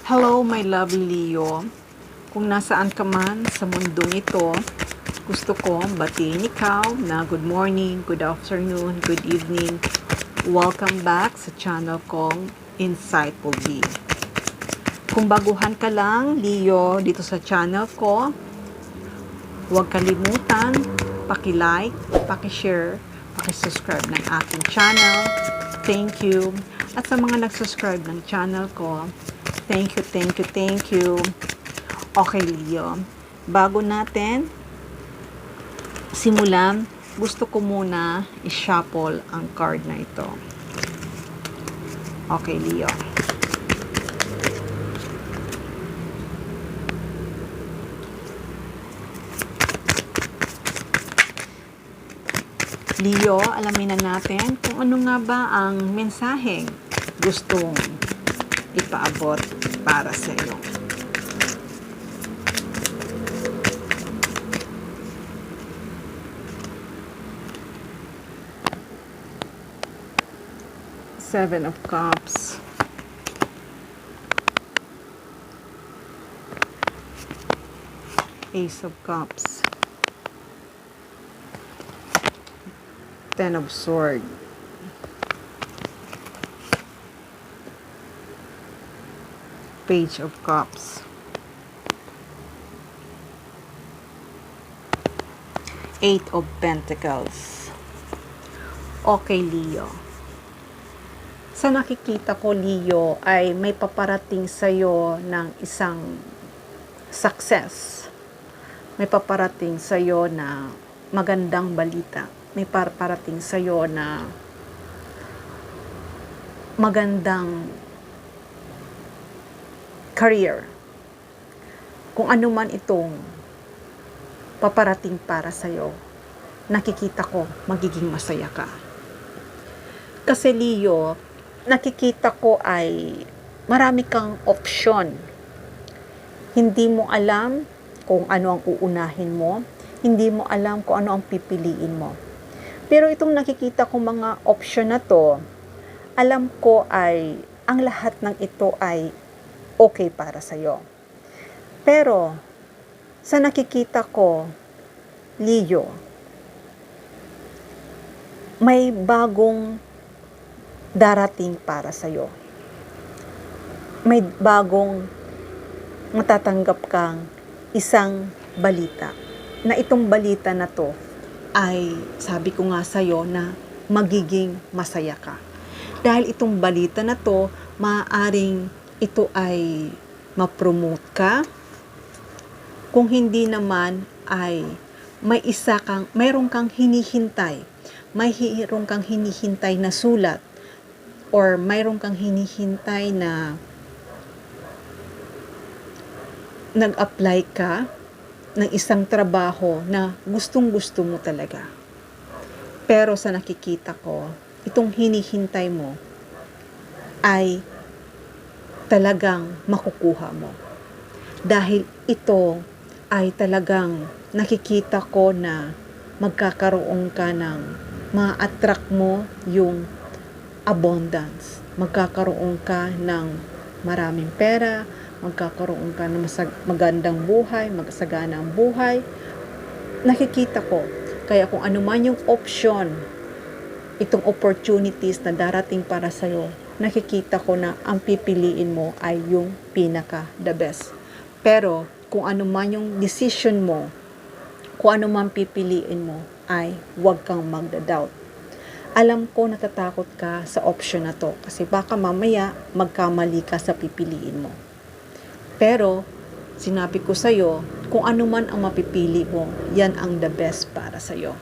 Hello, my lovely Leo. Kung nasaan ka man sa mundong ito, gusto ko batiin ikaw na good morning, good afternoon, good evening. Welcome back sa channel kong Insightful Bee. Kung baguhan ka lang, Leo, dito sa channel ko, huwag kalimutan, paki-like, paki-share, paki-subscribe ng aking channel. Thank you. At sa mga nag-subscribe ng channel ko, thank you, thank you, thank you. Okay, Leo. Bago natin simulan, gusto ko muna i-shuffle ang card na ito. Okay, Leo. Leo, alamin na natin kung ano nga ba ang mensaheng gustong ipaabot para sa iyo. Seven of Cups. Ace of Cups. Ten of Swords. Page of Cups. Eight of Pentacles. Okay, Leo. Sa nakikita ko, Leo, ay may paparating sa'yo ng isang success. May paparating sa'yo na magandang balita. May paparating sa'yo na magandang career. Kung ano man itong paparating para sa'yo, nakikita ko magiging masaya ka. Kasi Leo, nakikita ko ay marami kang option. Hindi mo alam kung ano ang uunahin mo. Hindi mo alam kung ano ang pipiliin mo. Pero itong nakikita ko mga option na to, alam ko ay ang lahat ng ito ay okay para sa'yo. Pero, sa nakikita ko, Leo, may bagong darating para sa'yo. May bagong matatanggap kang isang balita. Na itong balita na to ay, sabi ko nga sa'yo, na magiging masaya ka. Dahil itong balita na to, maaaring ito ay ma-promote ka. Kung hindi naman ay mayroon kang hinihintay. Mayroon kang hinihintay na sulat or mayroon kang hinihintay na nag-apply ka ng isang trabaho na gustong-gusto mo talaga. Pero sa nakikita ko, itong hinihintay mo ay talagang makukuha mo. Dahil ito ay talagang nakikita ko na magkakaroon ka ng ma-attract mo yung abundance. Magkakaroon ka ng maraming pera, magkakaroon ka ng magandang buhay, magsagana ang buhay. Nakikita ko. Kaya kung ano man yung option, itong opportunities na darating para sa'yo, nakikita ko na ang pipiliin mo ay yung pinaka the best. Pero kung ano man yung decision mo, kung ano man pipiliin mo, ay huwag kang magda-doubt. Alam ko natatakot ka sa option na to kasi baka mamaya magkamali ka sa pipiliin mo. Pero, sinabi ko sa'yo, kung ano man ang mapipili mo, yan ang the best para sa'yo.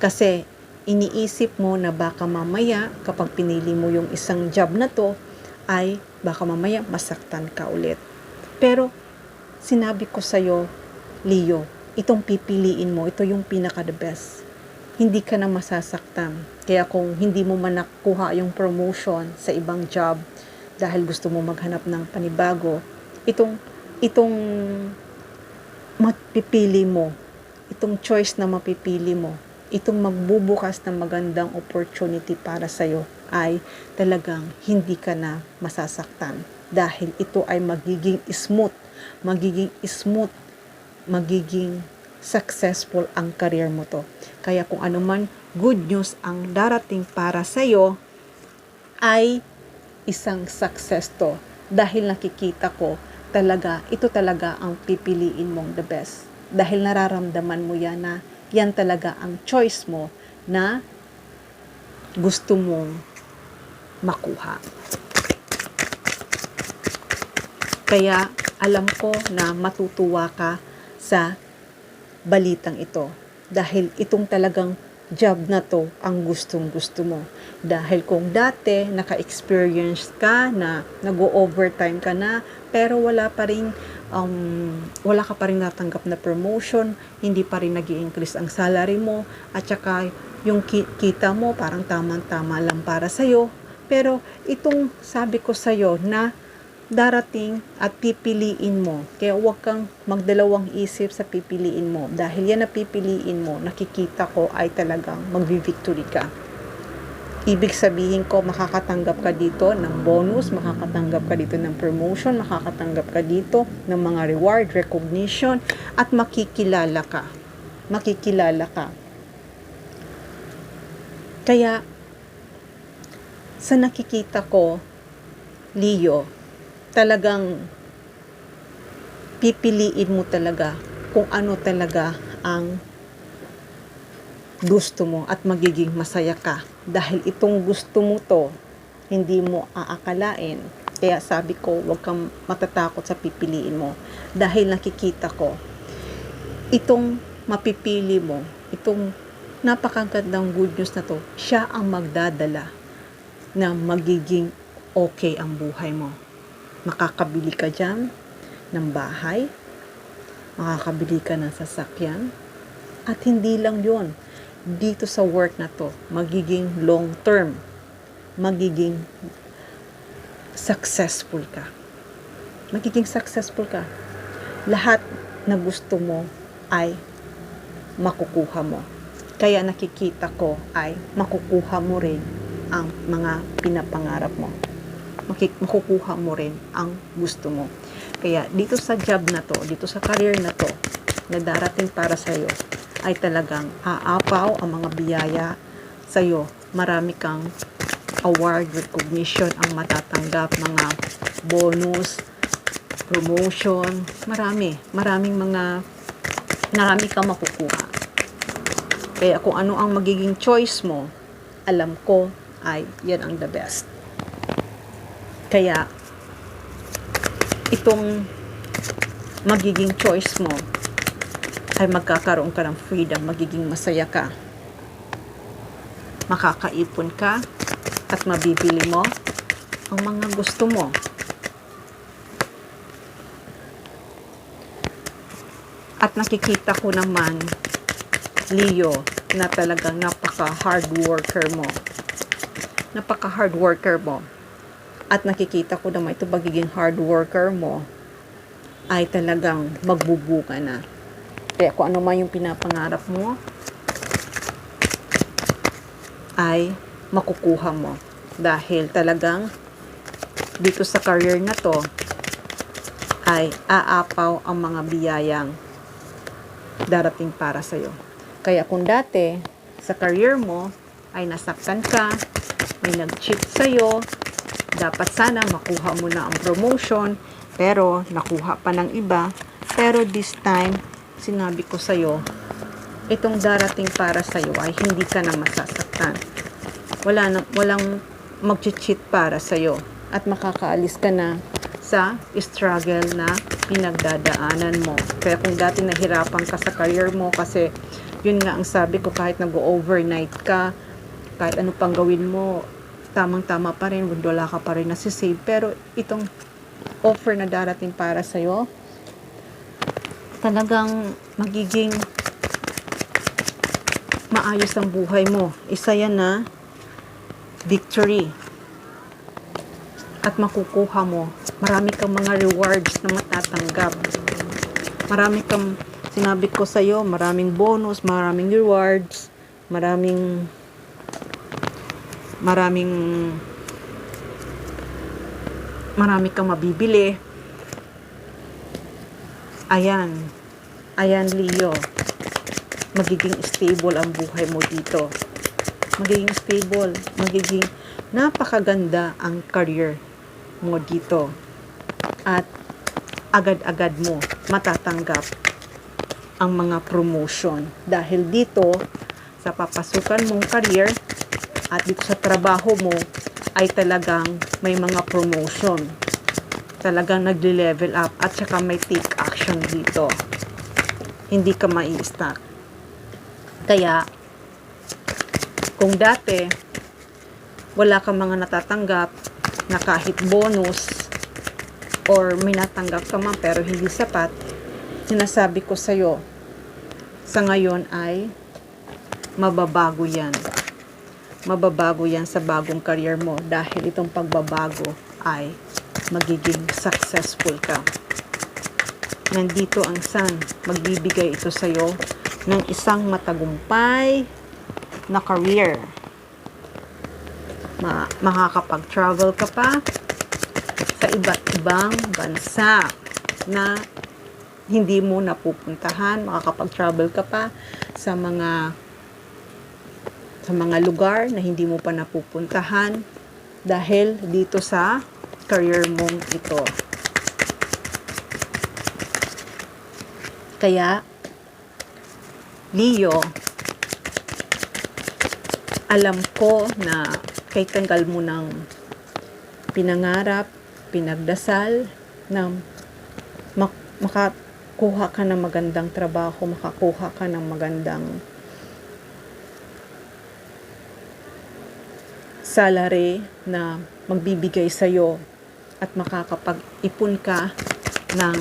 Kasi, iniisip mo na baka mamaya, kapag pinili mo yung isang job na to, ay baka mamaya masaktan ka ulit. Pero, sinabi ko sa'yo, Leo, itong pipiliin mo, ito yung pinaka the best. Hindi ka na masasaktan. Kaya kung hindi mo man nakuha yung promotion sa ibang job, dahil gusto mo maghanap ng panibago, itong mapipili mo, itong choice na mapipili mo, itong magbubukas ng magandang opportunity para sa'yo ay talagang hindi ka na masasaktan. dahil ito ay magiging smooth, magiging successful ang career mo to. Kaya kung ano man good news ang darating para sa'yo, ay isang success to. Dahil nakikita ko talaga, ito talaga ang pipiliin mong the best. Dahil nararamdaman mo yan na yan talaga ang choice mo na gusto mong makuha. Kaya alam ko na matutuwa ka sa balitang ito. Dahil itong talagang job na to ang gustong-gusto mo. Dahil kung dati naka-experience ka na nag-overtime ka na pero wala ka pa rin natanggap na promotion, hindi pa rin nag-i-increase ang salary mo, at saka yung kita mo parang tamang-tama lang para sa'yo. Pero itong sabi ko sa'yo na darating at pipiliin mo. Kaya huwag kang magdalawang isip sa pipiliin mo. Dahil yan na pipiliin mo, nakikita ko ay talagang magvi-victory ka. Ibig sabihin ko, makakatanggap ka dito ng bonus, makakatanggap ka dito ng promotion, makakatanggap ka dito ng mga reward, recognition, at makikilala ka. Kaya, sa nakikita ko, Leo, talagang pipiliin mo talaga kung ano talaga ang gusto mo at magiging masaya ka. Dahil itong gusto mo to, hindi mo aakalain. Kaya sabi ko, huwag kang matatakot sa pipiliin mo. Dahil nakikita ko, itong mapipili mo, itong napakagandang good news na to, siya ang magdadala na magiging okay ang buhay mo. Makakabili ka dyan ng bahay, makakabili ka ng sasakyan, at hindi lang yon, dito sa work na to, magiging long term, magiging successful ka. Lahat na gusto mo ay makukuha mo. Kaya nakikita ko ay makukuha mo rin ang mga pinapangarap mo. Makukuha mo rin ang gusto mo. Kaya dito sa job na to, dito sa career na to, na darating para sa'yo, ay talagang aapaw ang mga biyaya sa'yo. Marami kang award, recognition ang matatanggap, mga bonus, promotion, marami kang makukuha. Kaya kung ano ang magiging choice mo, alam ko ay yan ang the best. Kaya, itong magiging choice mo ay magkakaroon ka ng freedom, magiging masaya ka. Makakaipon ka at mabibili mo ang mga gusto mo. At nakikita ko naman, Leo, na talagang napaka-hard worker mo. At nakikita ko naman ito magiging hard worker mo ay talagang magbubunga na. Kaya kung ano man yung pinapangarap mo ay makukuha mo. Dahil talagang dito sa career na to ay aapaw ang mga biyayang darating para sa'yo. Kaya kung dati sa career mo ay nasaktan ka, may nag-cheat sa'yo, dapat sana makuha mo na ang promotion, pero nakuha pa ng iba. Pero this time, sinabi ko sa'yo, itong darating para sa'yo ay hindi ka na masasaktan. Walang mag-cheat para sa'yo. At makakaalis ka na sa struggle na pinagdadaanan mo. Kaya kung dati nahirapan ka sa career mo, kasi yun nga ang sabi ko, kahit nag-overnight ka, kahit ano pang gawin mo, tamang-tama pa rin, wala ka pa rin nasisave. Pero itong offer na darating para sa'yo, talagang magiging maayos ang buhay mo. Isa yan na victory. At makukuha mo. Marami kang mga rewards na matatanggap. Marami kang, sinabi ko sa'yo, maraming bonus, maraming rewards, maraming marami kang mabibili. Ayan, Leo, magiging stable ang buhay mo dito. Magiging stable, magiging napakaganda ang career mo dito. At agad-agad mo matatanggap ang mga promotion. Dahil dito, sa papasukan mong career at dito sa trabaho mo, ay talagang may mga promotion. Talagang nagle-level up at saka may take action dito. Hindi ka mai-stuck. Kaya, kung dati, wala kang mga natatanggap na kahit bonus or may natanggap ka man pero hindi sapat, sinasabi ko sa'yo, sa ngayon ay mababago yan. Mababago yan sa bagong career mo dahil itong pagbabago ay magiging successful ka. Nandito ang Sun, magbibigay ito sa'yo ng isang matagumpay na career. Makakapag-travel ka pa sa iba't ibang bansa na hindi mo napupuntahan. Makakapag-travel ka pa sa mga lugar na hindi mo pa napupuntahan dahil dito sa career mong ito. Kaya, Leo, alam ko na kay tanggal mo ng pinangarap, pinagdasal, na makakuha ka ng magandang trabaho, makakuha ka ng magandang salary na magbibigay sa'yo at makakapag-ipon ka ng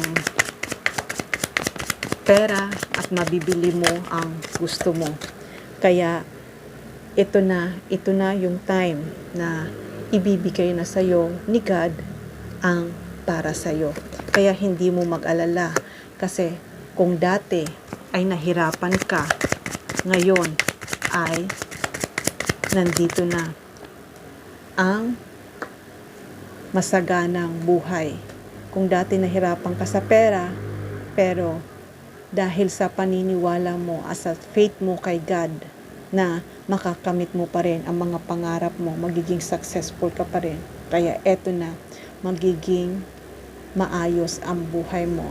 pera at mabibili mo ang gusto mo. Kaya, ito na yung time na ibibigay na sa'yo ni God ang para sa'yo. Kaya hindi mo mag-alala kasi kung dati ay nahirapan ka, ngayon ay nandito na ang masaganang buhay. Kung dati nahirapan ka sa pera, pero dahil sa paniniwala mo as a faith mo kay God na makakamit mo pa rin ang mga pangarap mo, magiging successful ka pa rin. Kaya eto na, magiging maayos ang buhay mo.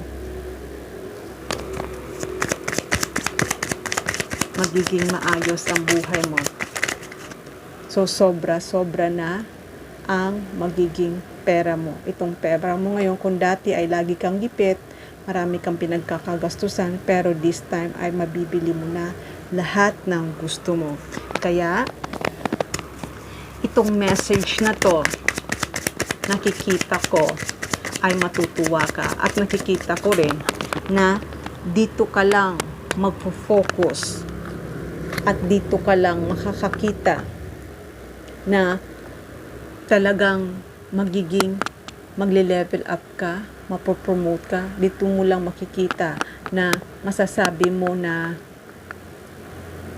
Magiging maayos ang buhay mo. So, sobra na ang magiging pera mo. Itong pera mo ngayon, kung dati ay lagi kang gipit, marami kang pinagkakagastusan, pero this time ay mabibili mo na lahat ng gusto mo. Kaya, itong message na to, nakikita ko ay matutuwa ka. At nakikita ko rin na dito ka lang magpo-focus at dito ka lang makakakita na talagang magle-level up ka, mapopromote ka. Dito mo lang makikita na masasabi mo na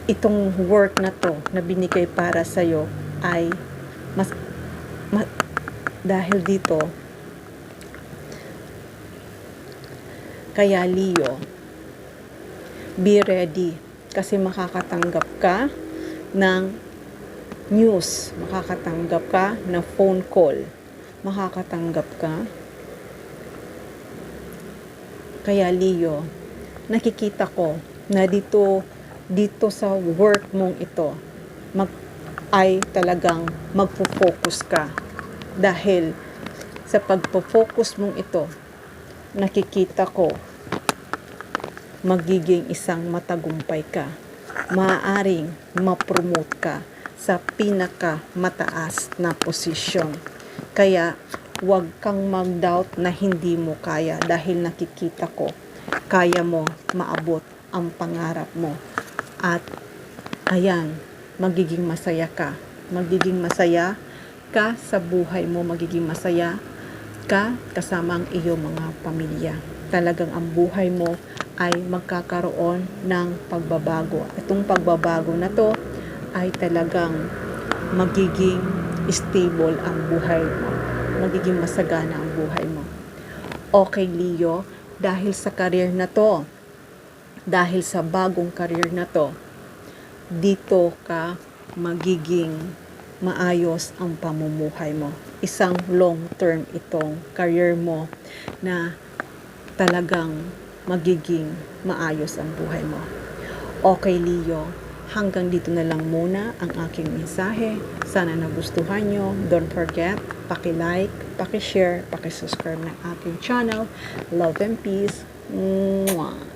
itong work na to na binigay para sa'yo ay dahil dito. Kaya Leo, be ready kasi makakatanggap ka ng news, makakatanggap ka ng phone call, makakatanggap ka. Kaya Leo, nakikita ko na dito sa work mong ito ay talagang magpo-focus ka. Dahil sa pagpo-focus mong ito, nakikita ko magiging isang matagumpay ka. Maaaring ma-promote ka sa pinaka-mataas na posisyon. Kaya huwag kang mag-doubt na hindi mo kaya dahil nakikita ko kaya mo maabot ang pangarap mo. At ayan, magiging masaya ka. Magiging masaya ka sa buhay mo. Magiging masaya ka kasama ang iyong mga pamilya. Talagang ang buhay mo ay magkakaroon ng pagbabago. Itong pagbabago na to ay talagang magiging stable ang buhay mo. magiging masagana ang buhay mo. Okay, Leo, dahil sa career na to, dahil sa bagong career na to, dito ka magiging maayos ang pamumuhay mo. Isang long term itong career mo na talagang magiging maayos ang buhay mo. Okay, Leo, hanggang dito na lang muna ang aking mensahe. Sana nagustuhan nyo. Don't forget, paki-like, paki-share, paki-subscribe ng aking channel. Love and peace. Mwah!